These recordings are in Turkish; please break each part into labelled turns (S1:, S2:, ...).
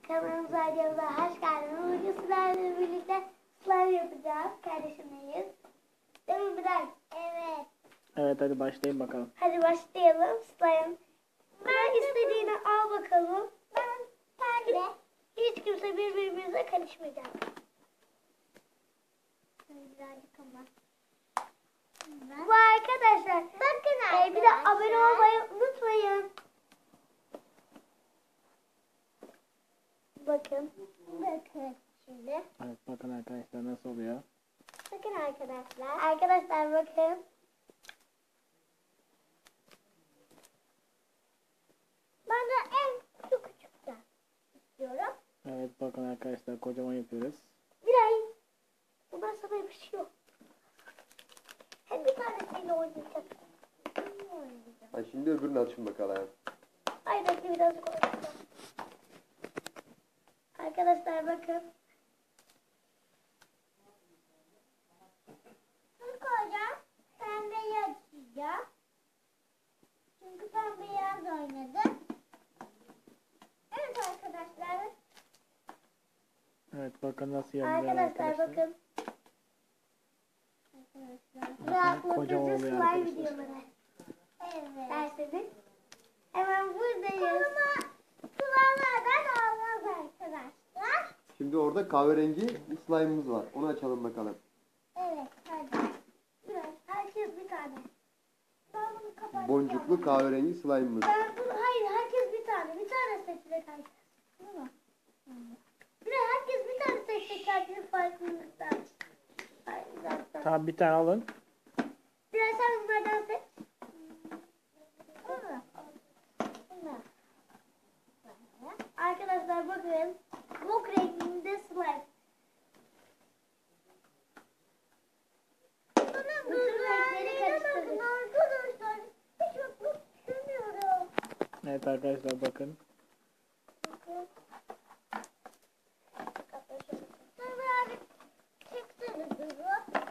S1: Kanalımıza hoş geldiniz. Bugün sizlerle birlikte slime yapacağız. Kardeşimleyiz. Değil mi Bilal? Evet.
S2: Evet, hadi başlayın bakalım.
S1: Hadi başlayalım. Slime. Ben istediğini al bakalım. Ben de. Hiç kimse birbirimize karışmayacak. Birazcık ama. Bu arkadaşlar. Bakın arkadaşlar. Bir de abone olmayı unutmayın. Bakın. Bakın şimdi.
S2: Evet, bakın arkadaşlar nasıl oluyor.
S1: Bakın arkadaşlar. Arkadaşlar bakın. Ben de en küçükten istiyorum.
S2: Evet, bakın arkadaşlar kocaman yapıyoruz.
S1: Bilal. Bunlar sana yapışıyor. Hem bir tanesiyle oynayacak.
S3: Ha, şimdi öbürünü açın bakalım.
S1: Ay bekle birazcık oynayacağım. Arkadaşlar bakın. İlk hocam pembeyi açacağım. Çünkü ben beyaz oynadım. Evet arkadaşlar.
S2: Evet, bakın nasıl yapıyorlar
S1: Arkadaşlar
S2: arkadaşlar.
S1: bakın. Rahatlatıcı
S2: Kocaman oluyor
S1: slime
S2: arkadaşlar.
S1: videoları. Evet. Derseniz. Hemen buradayız. Slime'lardan olmaz arkadaşlar.
S3: Şimdi orada kahverengi bir slime'ımız var. Onu açalım bakalım.
S1: Evet hadi. Biraz herkes bir tane. Ben bunu kapatacağım.
S3: Boncuklu kahverengi slime'ımız.
S1: Hayır herkes bir tane. Bir tane seçecek herkes. Değil mi? Biraz herkes bir tane seçecek herkesin farklılıktan. Hayır zaten.
S2: Tamam, bir tane alın.
S1: Biraz sen bunlardan seç. Bunlar. Arkadaşlar bakın. Mok renginde slime. Bütün renkleri karıştırdık. Arkadaşlar hiç yapmak istemiyorum.
S2: Evet arkadaşlar bakın.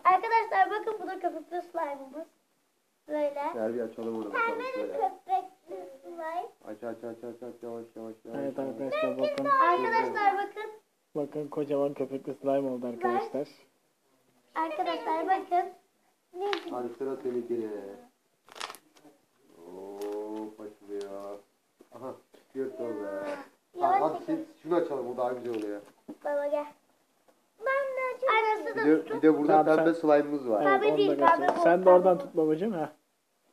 S1: Arkadaşlar bakın bu da köpüklü slime'ımız. Böyle.
S3: Gel bir açalım onu bakalım
S1: Pembe
S3: şöyle.
S1: köpüklü slime.
S3: Aç yavaş yavaş.
S2: Evet arkadaşlar bakın.
S1: Arkadaşlar bakın.
S2: Bakın kocaman köpüklü slime oldu arkadaşlar.
S1: Arkadaşlar bakın.
S3: Hadi sıra seninkine. Oo, açılıyor. Aha, yırtıl be. Hadi şunu açalım, o daha güzel oluyor.
S1: Baba gel. Ben de çok Arası da
S3: Bir de burada
S2: Tamam,
S3: pembe slime'ımız var.
S2: Evet,
S1: Pembe
S2: onu
S1: değil,
S2: da
S1: pembe
S2: göster.
S1: bu,
S2: Sen de
S1: pembe
S2: oradan
S1: bu.
S2: tut babacığım. Ha.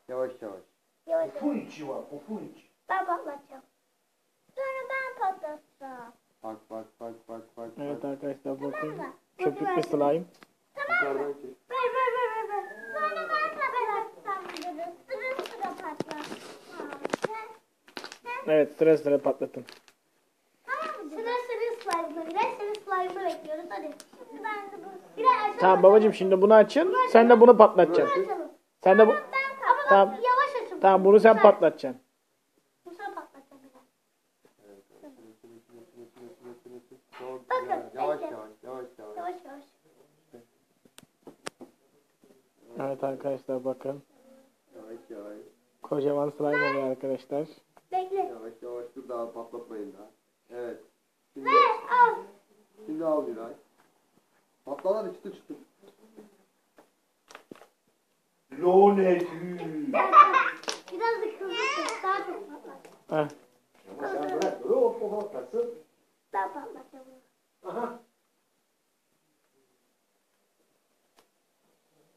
S3: Yavaş yavaş.
S1: Yavaş.
S4: Popun içi var, popun içi.
S1: Ben patlatacağım. Sonra ben patlatacağım.
S3: Bak.
S2: Evet arkadaşlar bakın.
S1: mı?
S2: Köpüklü slime.
S3: Yukarıdan çek.
S1: Ver. Sonra ben patlatacağım. Sıra patlat.
S2: Evet, sıra patlatın.
S1: Tamam mı? Sıra slime'ı. Biraz senin slime'ı bekliyoruz. Hadi. Şimdi ben de bunu. Biraz açalım.
S2: Tamam babacığım, şimdi bunu açın. Sen de bunu patlatacaksın.
S1: Açalım.
S2: Sen de bu...
S1: Ama
S2: Tamam.
S1: bak yavaş açın.
S2: Tamam, bunu sen patlatacaksın.
S1: Bu sefer patlatacağım biraz.
S3: Çok
S1: Bakın,
S3: güzel. Yavaş
S1: bekle.
S3: yavaş.
S1: Yavaş.
S2: Evet arkadaşlar bakın.
S3: Yavaş.
S2: Kocaman slime oluyor arkadaşlar.
S1: Bekle.
S3: Yavaş. Dur daha patlatmayın daha. Evet. Şimdi,
S1: Ver al.
S3: şimdi al Miray. Patlalar çıtı.
S4: Lonetü.
S1: Biraz da kıvırsın. Daha çok patlat.
S2: Heh.
S4: Ama sen bırak, o patlasın.
S1: Ben patlatacağım bunu.
S4: Aha.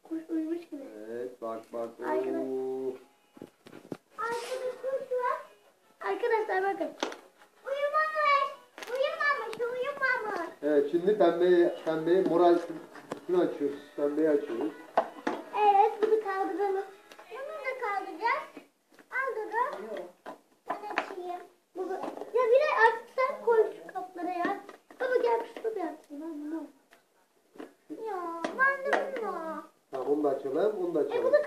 S1: Kuş uyumuş gibi.
S3: Evet bak.
S1: Arkadaş.
S3: Oo.
S1: Arkada kuş var. Arkadaşlar bakın. Uyumamış.
S3: Evet şimdi pembeyi moral şunu açıyoruz. Pembeyi açıyoruz.
S1: Evet bunu kaldıralım. Bunu da kaldıracağız. Al Duru. Ben açayım. Ya Bilal artık sen koy şu kaplara ya. Baba gel şunu bir açayım. Ben bunu. Ya ben de bunu.
S3: Tamam onu da açalım.
S1: Bunu